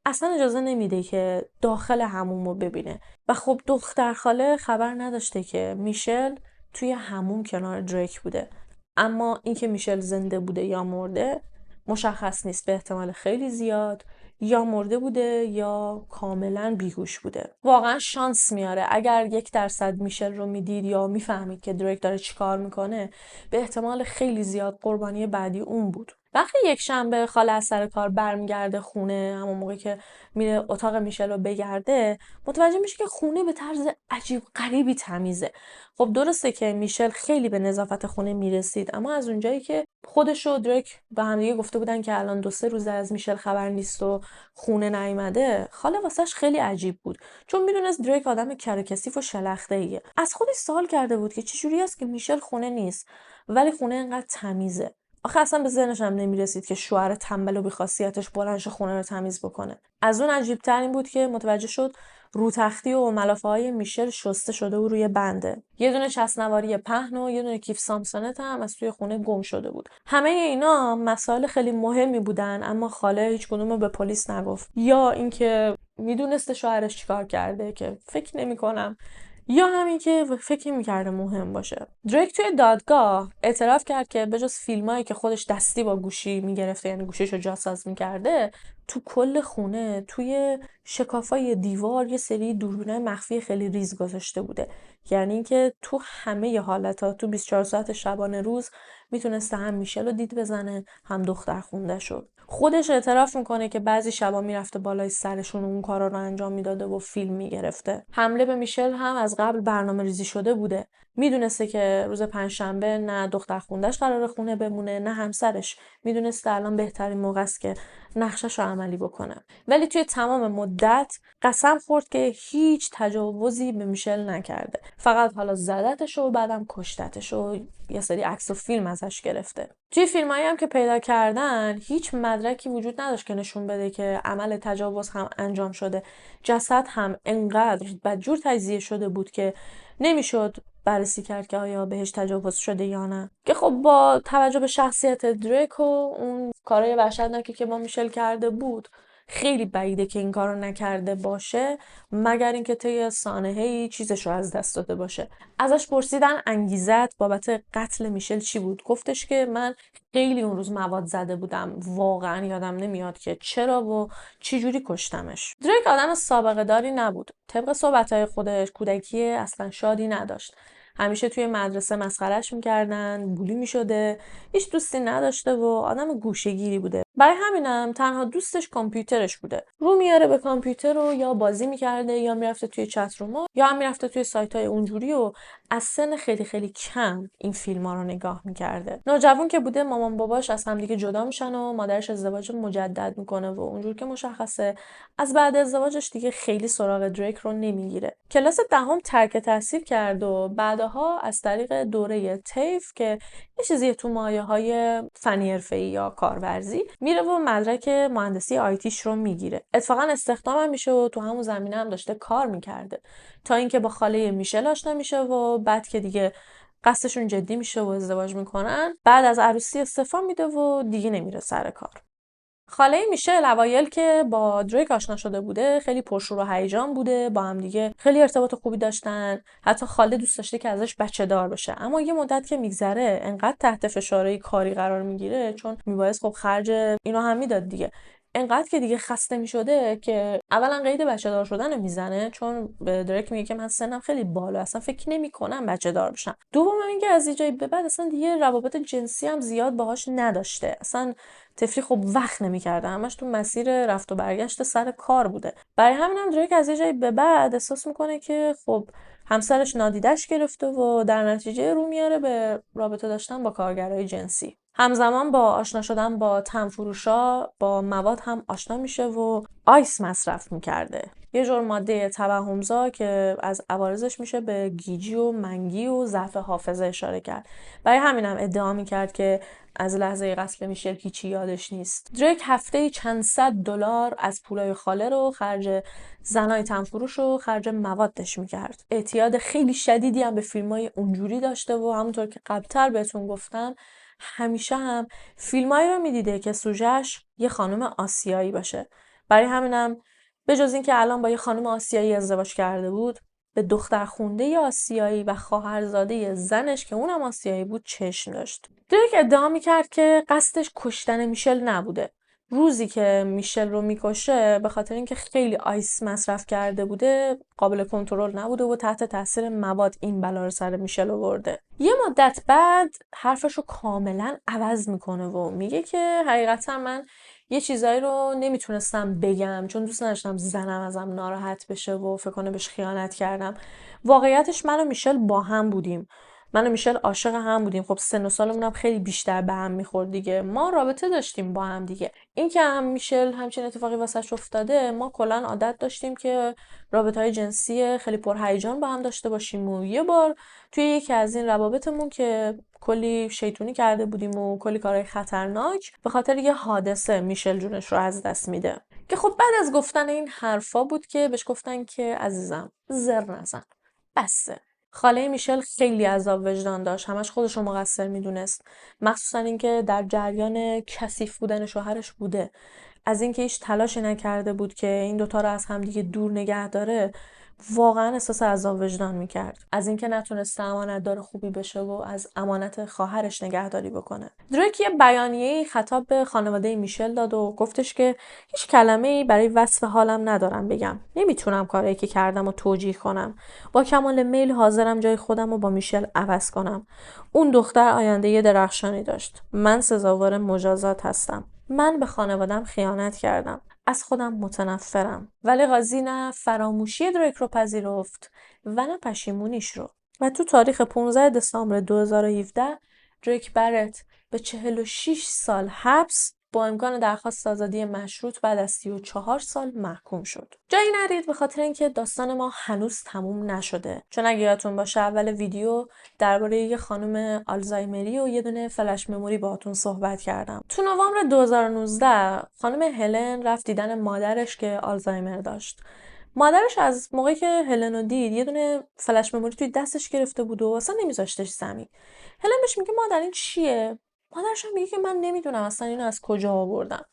اصلا اجازه نمیده که داخل حموم رو ببینه. و خب دختر خاله خبر نداشته که میشل توی حموم کنار دریک بوده. اما اینکه میشل زنده بوده یا مرده مشخص نیست. به احتمال خیلی زیاد یا مرده بوده یا کاملا بیهوش بوده. واقعا شانس میاره. اگر 1% میشل رو میدید یا میفهمید که دریک داره چیکار میکنه، به احتمال خیلی زیاد قربانی بعدی اون بود. وقتی یک شنبه خاله از سر کار برمیگرده خونه، همون موقع که میره اتاق میشل رو بگرده، متوجه میشه که خونه به طرز عجیب غریبی تمیزه. خب درسته که میشل خیلی به نظافت خونه میرسید، اما از اونجایی که خودش و دریک به هم دیگه گفته بودن که الان 2-3 روز از میشل خبر نیست و خونه نیومده، خاله واسش خیلی عجیب بود، چون میدونست دریک آدم کر و کثیف و شلخته‌ایه. از خودش سوال کرده بود که چجوری است که میشل خونه نیست ولی خونه اینقدر تمیزه. آخه اصلا به ذهنش هم نمیرسید که شوهر تنبل و بی‌خاصیتش بلند شه خونه رو تمیز بکنه. از اون عجیب‌تر این بود که متوجه شد رو تختی و ملافه های میشل شسته شده و روی بنده. یه دونه چسب‌نواری پهن و یه دونه کیف سامسونت هم از توی خونه گم شده بود. همه اینا مسائل خیلی مهمی بودن، اما خاله هیچ کدومو به پلیس نگفت. یا اینکه میدونسته شوهرش چیکار کرده که فکر نمی‌کنم، یا همین که فکر می‌کرده مهم باشه. دریک توی دادگاه اعتراف کرد که بجز فیلمایی که خودش دستی با گوشی میگرفته، یعنی گوشیشو جاساز میکرده، تو کل خونه توی شکافای دیوار یه سری دوربینای مخفی خیلی ریز گذاشته بوده. یعنی اینکه تو همه حالتا، تو 24 ساعت شبانه روز میتونسته هم میشل رو دید بزنه، هم دختر خونده شد. خودش اعتراف میکنه که بعضی شبا میرفته بالای سرشون و اون کارا رو انجام میداده و فیلم میگرفته. حمله به میشل هم از قبل برنامه ریزی شده بوده. میدونسته که روز پنجشنبه نه دختر خونده‌اش قراره خونه بمونه نه همسرش. میدونسته الان بهترین موقع است که نقشه‌شو عملی بکنه. ولی توی تمام مدت قسم خورد که هیچ تجاوزی به میشل نکرده. فقط حالا زدتش و بعدم کشتتش و یه سری عکس و فیلم ازش گرفته. توی فیلمایی هم که پیدا کردن هیچ مدرکی وجود نداشت که نشون بده که عمل تجاوز هم انجام شده. جسد هم انقدر بدجور تجزیه شده بود که نمیشد بررسی کرد که آیا بهش تجاوز شده یا نه. که خب با توجه به شخصیت دریک و اون کارهای وحشتناکی که با میشل کرده بود، خیلی بعیده که این کارو نکرده باشه، مگر اینکه طی سانحه‌ای چیزش رو از دست داده باشه. ازش پرسیدن انگیزت بابت قتل میشل چی بود. گفتش که من خیلی اون روز مواد زده بودم، واقعا یادم نمیاد که چرا و چی جوری کشتمش. دریک آدم سابقه داری نبود. طبق صحبت‌های خودش کودکی اصلا شادی نداشت. همیشه توی مدرسه مسخرهش میکردن، بولی میشده، هیچ دوستی نداشته و آدم گوشه‌گیری بوده. برای همینم تنها دوستش کامپیوترش بوده. رو میاره به کامپیوتر رو یا بازی میکرده یا میرفته توی چت روما یا هم میرفته توی سایت های اونجوری و از سن خیلی خیلی کم این فیلم ها رو نگاه میکرده. نوجوان که بوده مامان باباش از هم دیگه جدا میشن و مادرش ازدواج مجدد میکنه و اونجور که مشخصه از بعد ازدواجش دیگه خیلی سراغ دریک رو نمیگیره. کلاس دهم ترک تحصیل کرد و بعدها از طریق دوره تیف که یه چیزی تو مایه‌های فنی حرفه‌ای یا کارورزی میره و مدرک مهندسی آیتیش رو میگیره. اتفاقا استخدام میشه و تو همون زمینه هم داشته کار میکرده تا اینکه با خاله میشل آشنا میشه و بعد که دیگه قصدشون جدی میشه و ازدواج میکنن، بعد از عروسی استعفا میده و دیگه نمیره سر کار. خاله میشل اوایل که با دریک آشنا شده بوده خیلی پرشور و هیجان بوده، با هم دیگه خیلی ارتباط خوبی داشتن، حتی خاله دوست داشته که ازش بچه دار بشه. اما یه مدت که میگذره انقدر تحت فشارهای کاری قرار میگیره، چون میبایست خب خرج اینو هم میداد دیگه، انقدر که دیگه خسته میشده که اولا قید بچه دار شدن میزنه، چون به دریک میگه که من سنم خیلی بالا، اصلا فکر نمی‌کنم بچه دار بشم. دوم اینکه از اینجایی به بعد اصلا دیگه روابط جنسی هم زیاد باهاش نداشته، اصلا طفلی خب وقت نمی‌کرده، همش تو مسیر رفت و برگشت سر کار بوده. برای همین هم دریک از یه جایی به بعد احساس میکنه که خب همسرش نادیدش گرفته و در نتیجه رو میاره به رابطه داشتن با کارگرای جنسی. همزمان با آشنا شدن با تنفروشا با مواد هم آشنا میشه و آیس مصرف میکرده، یه جور ماده توهمزا که از عوارضش میشه به گیجی و منگی و ضعف حافظه اشاره کرد. برای همینم ادعا میکرد که از لحظه قتل میشل هیچی یادش نیست. دریک هفته‌ای چند صد دلار از پولای خاله رو خرج زنای تنفروش و خرج موادش میکرد. اعتیاد خیلی شدیدی هم به فیلمای اونجوری داشته و همونطور که قبلتر بهتون گفتم همیشه هم فیلمایی رو میدیده که سوژه‌اش یه خانم آسیایی باشه. برای همینم به جز اینکه الان با یه خانم آسیایی ازدواج کرده بود، به دختر خونده آسیایی و خواهرزاده زنش که اونم آسیایی بود چشم داشت. دریک ادعا میکرد که قصدش کشتن میشل نبوده. روزی که میشل رو میکشه به خاطر اینکه خیلی آیس مصرف کرده بوده، قابل کنترل نبوده و تحت تاثیر مواد این بلا رو سر میشل آورده. یه مدت بعد حرفشو کاملا عوض میکنه و میگه که حقیقتا من یه چیزایی رو نمیتونستم بگم چون دوست نداشتم زنم ازم ناراحت بشه و فکر کنه بهش خیانت کردم. واقعیتش من و میشل با هم بودیم. من و میشل عاشق هم بودیم. خب سن و سالمون هم خیلی بیشتر به هم میخورد دیگه. ما رابطه داشتیم با هم دیگه. این که هم میشل همچین اتفاقی واسش افتاده، ما کلا عادت داشتیم که رابطه‌های جنسی خیلی پرهیجان با هم داشته باشیم و یه بار توی یکی از این روابطمون که کلی شیطونی کرده بودیم و کلی کارهای خطرناک، به خاطر یه حادثه میشل جونش رو از دست میده. که خب بعد از گفتن این حرفا بود که بهش گفتن که عزیزم زر نزن، بسه. خاله میشل خیلی عذاب وجدان داشت، همش خودش رو مقصر میدونست، مخصوصا اینکه در جریان کثیف بودن شوهرش بوده، از اینکه هیچ تلاشی نکرده بود که این دوتا رو از هم دیگه دور نگه داره. واقعا احساس عذاب وجدان میکرد، از اینکه نتونسته امانتدار خوبی بشه و از امانت خواهرش نگهداری بکنه. دریک یه بیانیه‌ای خطاب به خانواده میشل داد و گفتش که هیچ کلمه‌ای برای وصف حالم ندارم بگم، نمیتونم کاری که کردم و توجیه کنم، با کمال میل حاضرم جای خودم رو با میشل عوض کنم. اون دختر آینده درخشانی داشت، من سزاوار مجازات هستم. من به خانوادم خیانت کردم، از خودم متنفرم. ولی قاضی نه فراموشی دریک رو پذیرفت و نه پشیمونیش رو. و تو تاریخ 15 دسامبر 2017 دریک برت به 46 سال حبس با امکان درخواست آزادی مشروط بعد از 34 سال محکوم شد. جایی نرید، به خاطر اینکه داستان ما هنوز تموم نشده. چون اگه یادتون باشه اول ویدیو درباره یه خانم آلزایمری و یه دونه فلش مموری باهاتون صحبت کردم. تو نوامبر 2019 خانم هلن رفت دیدن مادرش که آلزایمر داشت. مادرش از موقعی که هلن رو دید یه دونه فلش مموری توی دستش گرفته بود و اصلا نمیذاشتش زمین. هلن بهش میگه مادر این چیه؟ مادرش هم میگه که من نمیدونم اصلا اینو از کجا آوردم.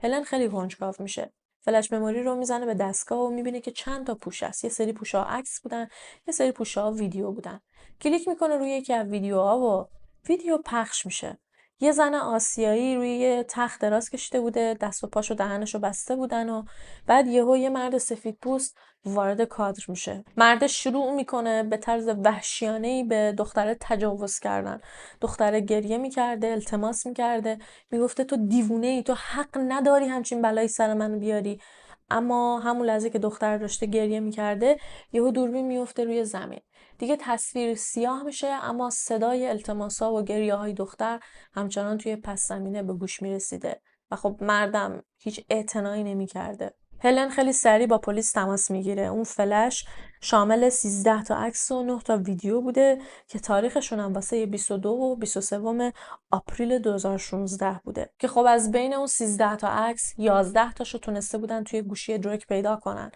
هلن خیلی کنجکاو میشه. فلش مموری رو میزنه به دستگاه و میبینه که چند تا پوش است. یه سری پوشا عکس بودن، یه سری پوشا ویدیو بودن. کلیک میکنه روی یکی از ویدیوها و ویدیو پخش میشه. یه زن آسیایی روی یه تخت دراز کشیده بوده، دست و پاشو دهنشو بسته بودن و بعد یه مرد سفیدپوست وارد کادر میشه. مرد شروع میکنه به طرز وحشیانه‌ای به دختره تجاوز کردن. دختره گریه میکرده، التماس میکرده، میگفته تو دیوونه‌ای، تو حق نداری همچین بلایی سر منو بیاری. اما همون لحظه که دختر داشته گریه میکرده یهو دوربین میفته روی زمین. دیگه تصویر سیاه میشه اما صدای التماسا و گریه های دختر همچنان توی پس زمینه به گوش میرسیده و خب مردم هیچ اعتنایی نمیکرده. هلن خیلی سریع با پلیس تماس میگیره. اون فلش شامل 13 تا عکس و 9 تا ویدیو بوده که تاریخشون هم واسه 22 و 23 آپریل 2016 بوده که خب از بین اون 13 تا عکس 11 تاشو تونسته بودن توی گوشی دریک پیدا کنن.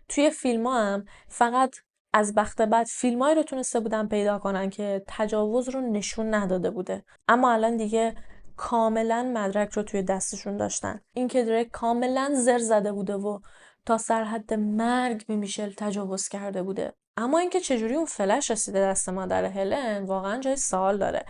توی فیلم هم فقط از بخت بعد فیلمایی رو تونسته بودن پیدا کنن که تجاوز رو نشون نداده بوده. اما الان دیگه کاملا مدرک رو توی دستشون داشتن. این که دریک کاملا زر زده بوده و تا سرحد مرگ به میشل تجاوز کرده بوده. اما اینکه چجوری اون فلش رسیده دست مادر هلن واقعا جای سوال داره.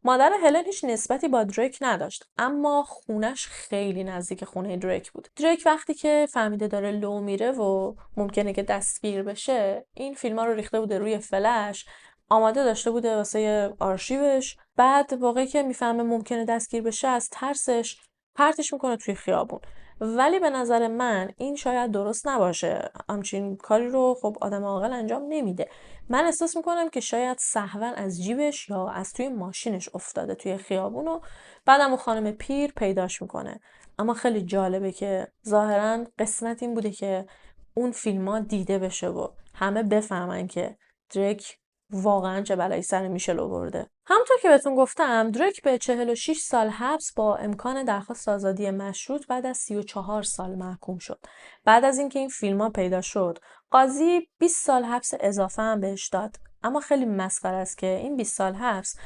مادر هلن هیچ نسبتی با دریک نداشت اما خونش خیلی نزدیک خونه دریک بود. دریک وقتی که فهمیده داره لو میره و ممکنه که دستگیر بشه این فیلم‌ها رو ریخته بوده روی فلش، آماده داشته بوده واسه آرشیوش. بعد واقعی که میفهمه ممکنه دستگیر بشه از ترسش پرتش میکنه توی خیابون. ولی به نظر من این شاید درست نباشه. همچین کاری رو خب آدم عاقل انجام نمیده. من احساس میکنم که شاید سهوا از جیبش یا از توی ماشینش افتاده توی خیابون و بعدم اون خانم پیر پیداش میکنه. اما خیلی جالبه که ظاهرا قسمت این بوده که اون فیلم‌ها دیده بشه و همه بفهمن که دریک واقعا چه بلایی سر میشل آورده. همونطور که بهتون گفتم دریک به 46 سال حبس با امکان درخواست آزادی مشروط بعد از 34 سال محکوم شد. بعد از اینکه این فیلم‌ها پیدا شد قاضی 20 سال حبس اضافه هم بهش داد. اما خیلی مسخره است که این 20 سال حبس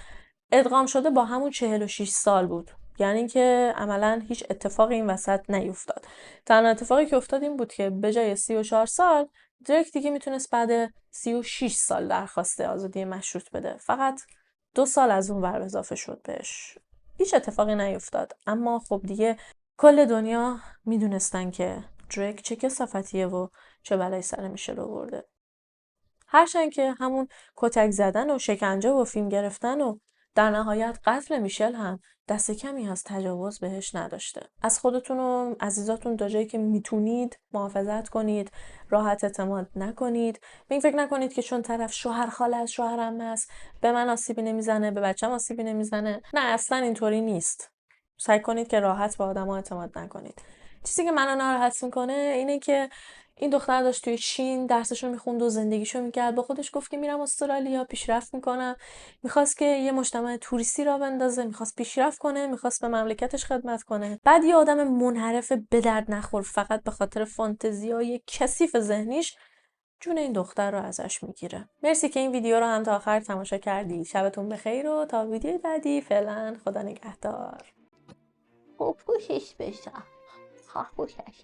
ادغام شده با همون 46 سال بود. یعنی که عملاً هیچ اتفاقی این وسط نیفتاد. تنها اتفاقی که افتاد این بود که به جای 34 سال دریک دیگه میتونست بعد 36 سال درخواست آزادی مشروط بده. فقط 2 سال از اون ور اضافه شد بهش. هیچ اتفاقی نیفتاد. اما خب دیگه کل دنیا میدونستن که دریک چه کثافتیه و چه بلایی سر میشل آورده. هرچند که همون کتک زدن و شکنجه و فیلم گرفتن و در نهایت قتل میشل هم دست کمی از تجاوز بهش نداشته. از خودتون و عزیزاتون تا جایی که میتونید محافظت کنید، راحت اعتماد نکنید. به این فکر نکنید که چون طرف شوهر خاله است، شوهر عمه است، به من آسیبی نمیزنه، به بچه‌م آسیبی نمیزنه. نه اصلا اینطوری نیست. سعی کنید که راحت به آدم‌ها اعتماد نکنید. چیزی که منو ناراحت میکنه اینه که این دختر داشت توی چین درسشو میخوند و زندگیشو میکرد. با خودش گفت که میرم استرالیا پیشرفت میکنم. میخواست که یه مجتمع توریستی را بندازه، میخواست پیشرفت کنه، میخواست به مملکتش خدمت کنه. بعد یه آدم منحرف به درد نخور فقط به خاطر فانتزیای کثیف ذهنیش جون این دختر رو ازش میگیره. مرسی که این ویدیو رو هم تا آخر تماشا کردی. شبتون بخیر و تا ویدیو بعدی فعلا خدا نگهدار. خوب پوشش بشم خواه پوشش